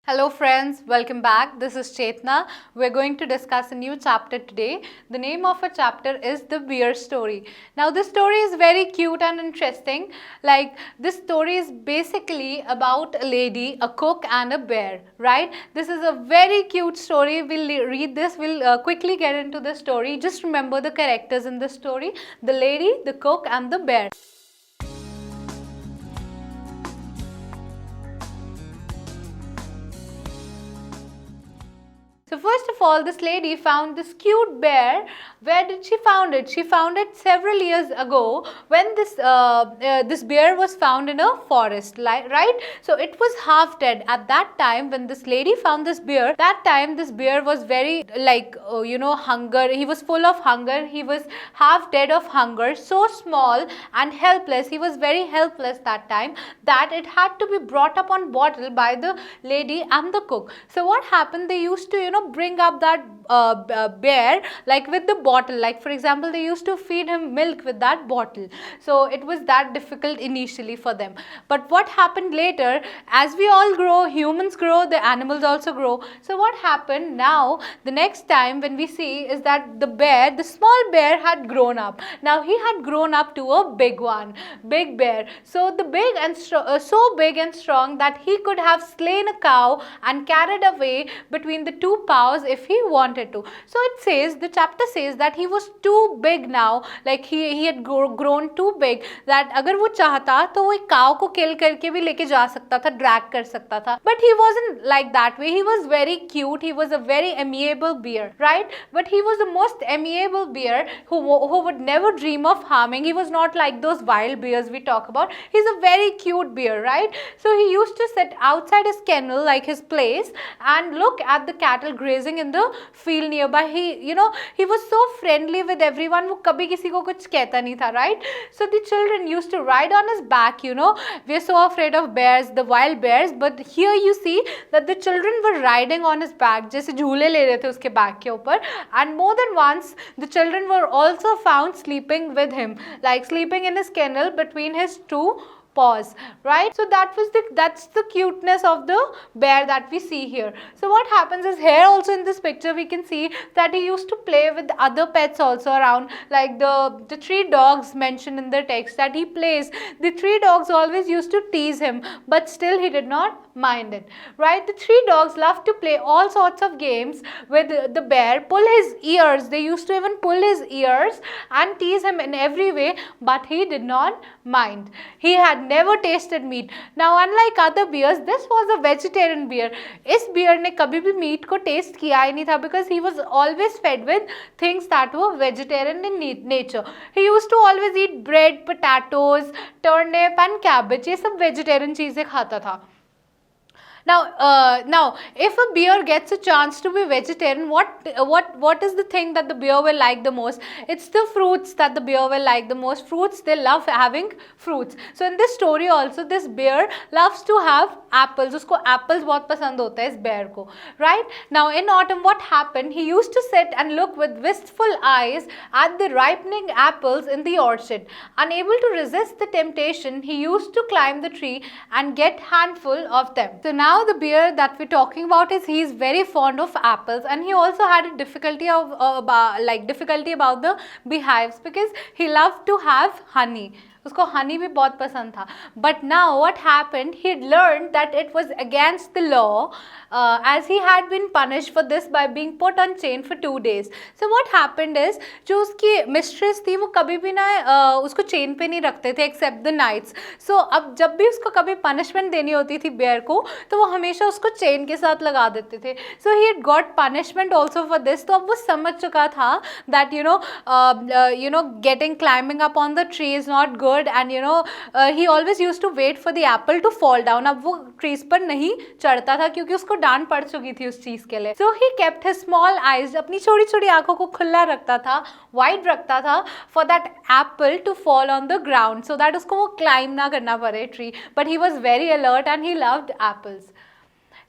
Hello friends, welcome back. This is Chetna. We're going to discuss a new chapter today. The name of our chapter is The Bear Story. Now this story is very cute and interesting. This story is basically about a lady, a cook and a bear, right? This is a very cute story. We'll read this. We'll quickly get into the story. Just remember the characters in the story. The lady, the cook and the bear. So first of all, this lady found this cute bear. Where did she found it? She found it several years ago when this bear was found in a forest, right? So it was half dead at that time when this lady found this bear. That time this bear was very hunger. He was full of hunger. He was half dead of hunger. So small and helpless. He was very helpless that time that it had to be brought up on bottle by the lady and the cook. So what happened? They used to bring up that bear like with the bottle, like for example they used to feed him milk with that bottle. So it was that difficult initially for them, but what happened later, as we all grow, humans grow, the animals also grow. So what happened now, the next time when we see is that the small bear had grown up. Now he had grown up to a big bear. So the big and so big and strong that he could have slain a cow and carried away between the two paws if he wanted to. So it says, the chapter says that he was too big now, like he had grown too big that अगर वो चाहता तो वो एक cow को kill करके भी लेके जा सकता था, drag कर सकता था. But he wasn't like that way. He was very cute. He was a very amiable bear, right? But he was the most amiable bear who would never dream of harming. He was not like those wild bears we talk about. He's a very cute bear, right? So he used to sit outside his kennel, like his place, and look at the cattle grazing in the field nearby. He was so friendly with everyone. वो कभी किसी को कुछ कहता नहीं था, right? So the children used to ride on his back. We are so afraid of bears, the wild bears, but here you see that the children were riding on his back, जैसे झूले ले रहे थे उसके back के ऊपर. And more than once the children were also found sleeping with him, like sleeping in his kennel between his two paws, right? So that's the cuteness of the bear that we see here. So what happens is, here also in this picture we can see that he used to play with other pets also around, like the three dogs mentioned in the text that he plays. The three dogs always used to tease him, but still he did not mind it, right? The three dogs love to play all sorts of games with the bear, pull his ears. They used to even pull his ears and tease him in every way, but he did not mind. He had never tasted meat. Now unlike other bears, this was a vegetarian bear. इस bear ने कभी भी meat को taste किया ही नहीं था, because he was always fed with things that were vegetarian in nature. He used to always eat bread, potatoes, turnip and cabbage. ये सब vegetarian चीजें खाता था. Now, if a bear gets a chance to be vegetarian, what is the thing that the bear will like the most? It's the fruits that the bear will like the most. Fruits, they love having fruits. So in this story also, this bear loves to have apples. उसको apples बहुत पसंद होता है इस bear को, right? Now in autumn, what happened? He used to sit and look with wistful eyes at the ripening apples in the orchard. Unable to resist the temptation, he used to climb the tree and get handful of them. So now the bear that we're talking about he is very fond of apples, and he also had a difficulty about the beehives, because he loved to have honey. उसको honey भी बहुत पसंद था. But now what happened, he learned that it was against the law, as he had been punished for this by being put on chain for 2 days. So what happened is, जो उसकी mistress थी वो कभी भी ना उसको chain पे नहीं रखते थे except the nights. So अब जब भी उसको कभी punishment देनी होती थी bear को, तो वो हमेशा उसको chain के साथ लगा देते थे. So he had got punishment also for this. तो अब वो समझ चुका था that climbing up on the tree is not good. And he always used to wait for the apple to fall down. अब वो trees पर नहीं चढ़ता था क्योंकि उसको डांट पड़ चुकी थी उस चीज के लिए. So he kept his small eyes, अपनी छोटी छोटी आंखों को खुला रखता था, wide रखता था, for that apple to fall on the ground, so that उसको वो climb ना करना पड़े tree. But he was very alert and he loved apples.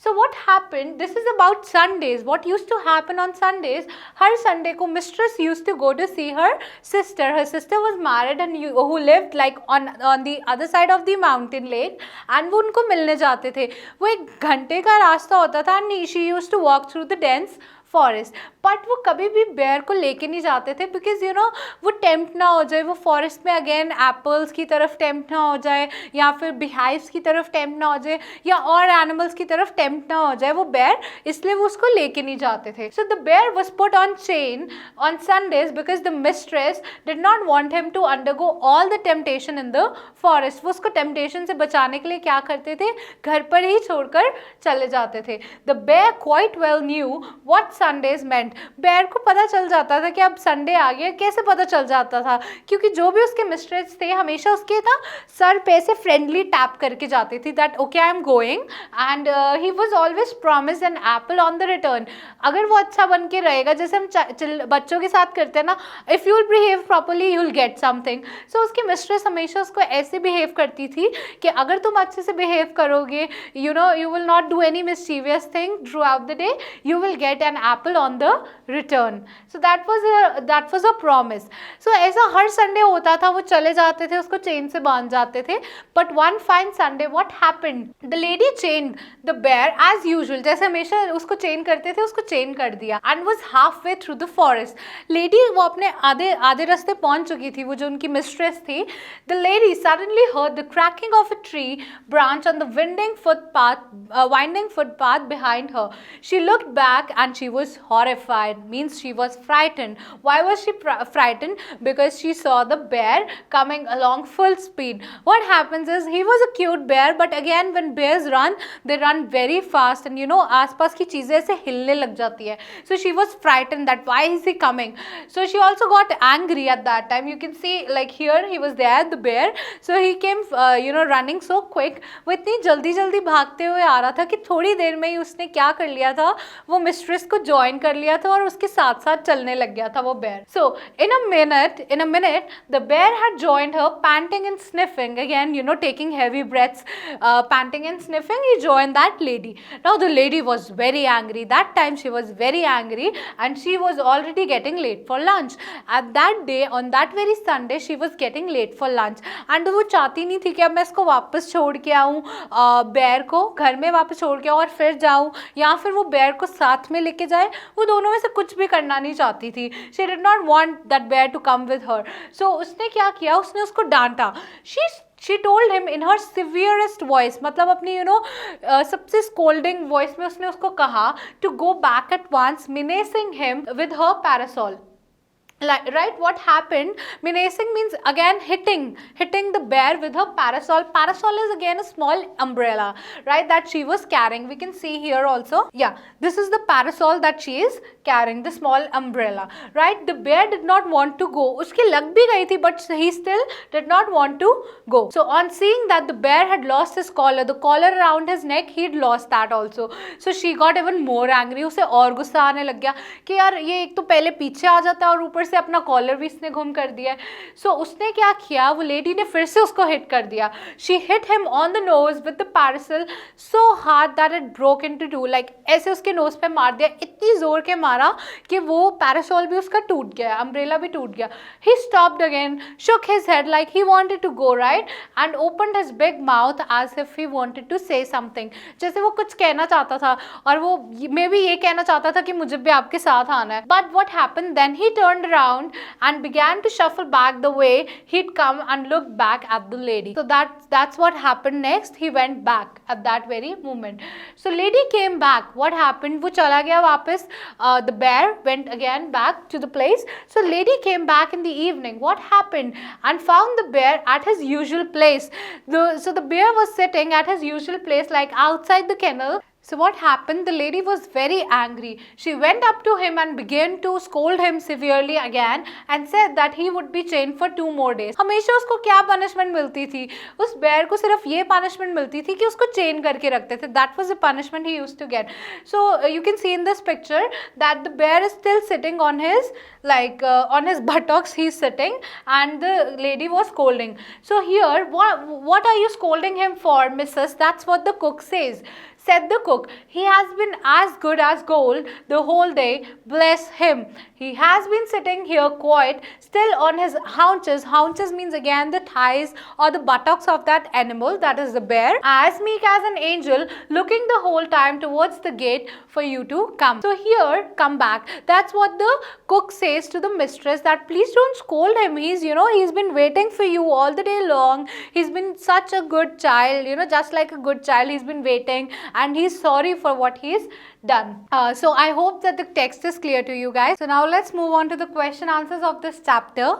So what happened, this is about Sundays. What used to happen on Sundays, her Sunday को mistress used to go to see her sister. Her sister was married and who lived like on the other side of the mountain lake, and वो उनको मिलने जाते थे. वो 1 घंटे का रास्ता होता था, and she used to walk through the dense forest. But वो कभी भी बेयर को लेके नहीं जाते थे, बिकॉज यू नो वो टेम्प्ट ना हो जाए, वो फॉरेस्ट में अगेन एप्पल्स की तरफ टेम्प्ट ना हो जाए, या फिर बिहाइव्स की तरफ टेम्प्ट ना हो जाए, या और एनिमल्स की तरफ टेम्प्ट ना हो जाए वो बेयर, इसलिए वो उसको लेके नहीं जाते थे. So the bear was put on chain on Sundays because the mistress did not want him to undergo all the temptation in the forest. वो उसको टेम्पटेशन से बचाने के लिए क्या करते थे, घर पर ही छोड़कर चले जाते थे. The bear quite well knew what Sundays meant. Bear को पता चल जाता था कि अब संडे आ गया. कैसे पता चल जाता था, क्योंकि जो भी उसके मिस्ट्रेस थे हमेशा उसके ना सर पे से फ्रेंडली टैप करके जाती थी that okay I am going, and he was always promised an apple on the return. अगर वो अच्छा बन के रहेगा, जैसे हम बच्चों के साथ करते हैं ना, if you will behave properly you will get something. So उसकी मिस्ट्रेस हमेशा उसको ऐसे बिहेव करती थी कि अगर तुम अच्छे से बिहेव करोगे, you know you will not do any mischievous thing through out the day, you will get an apple on the return. So that was a promise. So ऐसा हर संडे होता था, वो चले जाते थे, उसको चेन से बांध जाते थे. But one fine Sunday what happened, the lady chained the bear as usual. जैसे हमेशा उसको चेन करते थे, उसको चेन कर दिया, and was halfway through the forest. Lady वो अपने आधे रास्ते पहुंच चुकी थी, वो जो उनकी मिस्ट्रेस थी. The lady suddenly heard the cracking of a tree branch on the winding footpath behind her. She looked back and she was horrified, means she was frightened. Why was she frightened? Because she saw the bear coming along full speed. What happens is, he was a cute bear, but again when bears run, they run very fast, and you know आसपास की चीजें ऐसे हिलने लग जाती है. So she was frightened that why is he coming. So she also got angry at that time. You can see like here he was there, the bear. So he came running so quick. वो इतनी जल्दी जल्दी भागते हुए आ रहा था कि थोड़ी देर में ही उसने क्या कर लिया था, वो मिस्ट्रेस को ज्वाइन कर लिया था और उसके साथ साथ चलने लग गया था वो bear. So in a minute the bear had joined her, panting and sniffing, again taking heavy breaths, panting and sniffing. He joined that lady. Now the lady was very angry. That time she was very angry, and she was already getting late for lunch. At that day, on that very Sunday, she was getting late for lunch, and वो चाहती नहीं थी कि अब मैं इसको वापस छोड़ के आऊँ, बेयर को घर में वापस छोड़ के और फिर जाऊँ, या फिर वो बेयर को साथ में लेके जाए. वो दोनों में से कुछ भी करना नहीं चाहती थी. She did not want that bear to come with her. So उसने क्या किया, उसने उसको डांटा. She told him in her severest voice, मतलब अपनी सबसे scolding voice में उसने उसको कहा to go back at once, menacing him with her parasol. Right, what happened, menacing means again hitting the bear with her parasol. Parasol is again a small umbrella, right, that she was carrying. We can see here also, yeah, this is the parasol that she is carrying, the small umbrella, right. The bear did not want to go. उसकी लग भी गई थी, but he still did not want to go. So on seeing that the bear had lost his collar, the collar around his neck, he'd lost that also. So she got even more angry. उसे और गुस्सा आने लग गया कि यार ये एक तो पहले पीछे आ जाता है और ऊपर से अपना कॉलर भी इसने घुम कर दिया है. सो उसने क्या किया, वो लेडी ने फिर से उसको हिट कर दिया. She hit him on the nose with the parasol so hard that it broke into two. Like ऐसे उसके नोज पे मार दिया, इतनी जोर के मारा कि वो पैरासोल भी उसका टूट गया, अम्ब्रेला भी टूट गया. He stopped again, shook his head like he wanted to go, right, and opened his big mouth as if he wanted to say something. जैसे वो कुछ कहना चाहता था, और वो मे भी ये कहना चाहता था कि मुझे भी आपके साथ आना है. But what happened then, he turned around and began to shuffle back the way he'd come and looked back at the lady. So that's what happened next. He went back at that very moment. So lady came back. What happened? वो चला गया वापस. The bear went again back to the place. So lady came back in the evening. What happened? And found the bear at his usual place. So the bear was sitting at his usual place, like outside the kennel. So what happened? The lady was very angry. She went up to him and began to scold him severely again and said that he would be chained for 2 more days. हमेशा उसको क्या punishment मिलती थी? उस bear को सिर्फ ये punishment मिलती थी कि उसको chain करके रखते थे. That was the punishment he used to get. So you can see in this picture that the bear is still sitting on his on his buttocks. He's sitting and the lady was scolding. So here, what are you scolding him for, Mrs.? That's what the cook says. said the cook. He has been as good as gold the whole day, bless him. He has been sitting here quiet, still on his haunches. Haunches means again the thighs or the buttocks of that animal, that is the bear, as meek as an angel, looking the whole time towards the gate for you to come. So here, come back. That's what the cook says to the mistress, that please don't scold him. He's, he's been waiting for you all the day long. He's been such a good child, just like a good child, he's been waiting, and he's sorry for what he's done. So I hope that the text is clear to you guys. So now let's move on to the question answers of this chapter.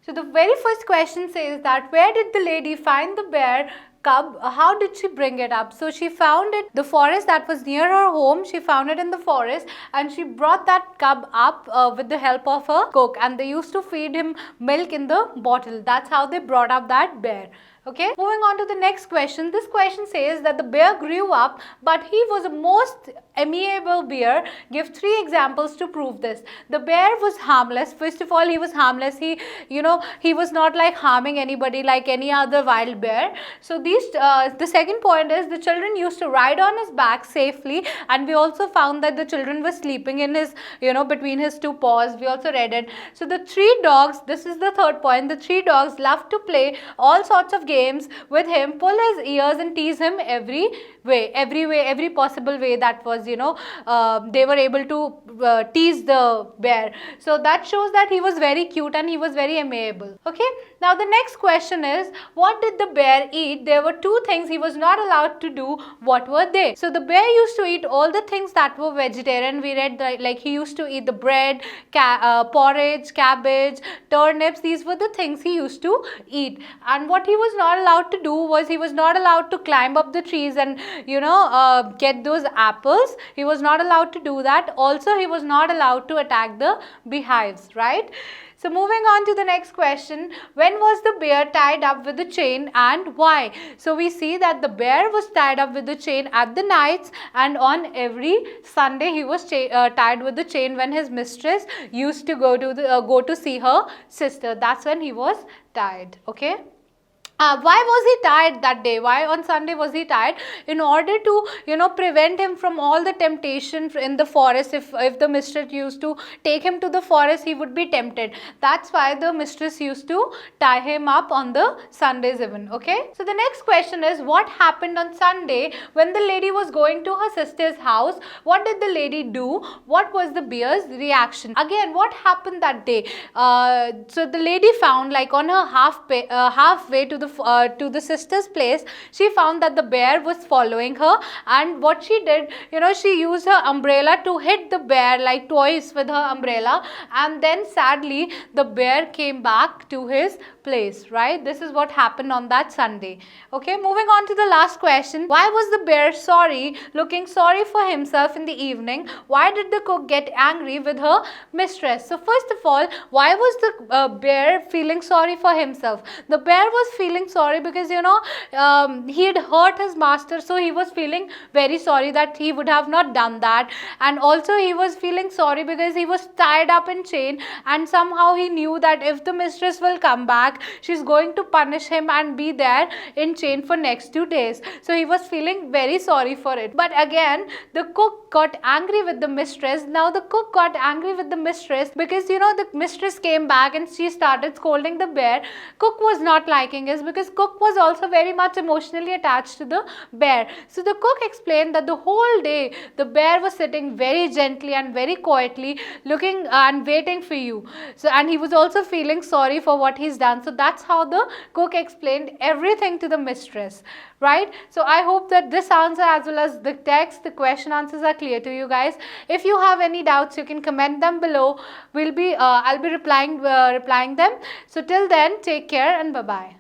So the very first question says that where did the lady find the bear cub? How did she bring it up? So she found it, the forest that was near her home, she found it in the forest, and she brought that cub up with the help of her cook, and they used to feed him milk in the bottle. That's how they brought up that bear. Okay, moving on to the next question. This question says that the bear grew up, but he was a most amiable bear. Give 3 examples to prove this. The bear was harmless. First of all, he was harmless. He was not like harming anybody like any other wild bear. So the second point is the children used to ride on his back safely, and we also found that the children were sleeping in his, between his 2 paws. We also read it. So the 3 dogs, this is the third point, the 3 dogs loved to play all sorts of games with him, pull his ears and tease him every possible way that was, they were able to tease the bear. So that shows that he was very cute and he was very amiable. Okay, now the next question is, what did the bear eat? There were 2 things he was not allowed to do. What were they? So the bear used to eat all the things that were vegetarian. We read that, like, he used to eat the bread, porridge, cabbage, turnips. These were the things he used to eat. And what he was not allowed to do was, he was not allowed to climb up the trees and get those apples. He was not allowed to do that. Also, he was not allowed to attack the beehives, right? So moving on to the next question, when was the bear tied up with the chain and why? So we see that the bear was tied up with the chain at the nights, and on every Sunday he was tied with the chain when his mistress used to go to see her sister. That's when he was tied. Okay. Why was he tied that day? Why on Sunday was he tied? In order to, prevent him from all the temptation in the forest. If the mistress used to take him to the forest, he would be tempted. That's why the mistress used to tie him up on the Sundays even. Okay. So the next question is, what happened on Sunday when the lady was going to her sister's house? What did the lady do? What was the bear's reaction? Again, what happened that day? So the lady found, like, on her halfway to the sister's place, she found that the bear was following her, and what she did, she used her umbrella to hit the bear like twice with her umbrella, and then sadly the bear came back to his place, right? This is what happened on that Sunday. Okay, moving on to the last question. Why was the bear looking sorry for himself in the evening? Why did the cook get angry with her mistress? So first of all, why was the bear feeling sorry for himself? The bear was feeling sorry because, he had hurt his master, so he was feeling very sorry that he would have not done that, and also he was feeling sorry because he was tied up in chain, and somehow he knew that if the mistress will come back, she's going to punish him and be there in chain for next 2 days. So he was feeling very sorry for it. But again, the cook got angry with the mistress. Now the cook got angry with the mistress because, the mistress came back and she started scolding the bear. Cook was not liking this because cook was also very much emotionally attached to the bear. So the cook explained that the whole day the bear was sitting very gently and very quietly, looking and waiting for you. So, and he was also feeling sorry for what he's done. So that's how the cook explained everything to the mistress, right? So I hope that this answer as well as the text, the question answers are clear to you guys. If you have any doubts, you can comment them below. I'll be replying them. So till then, take care and bye bye.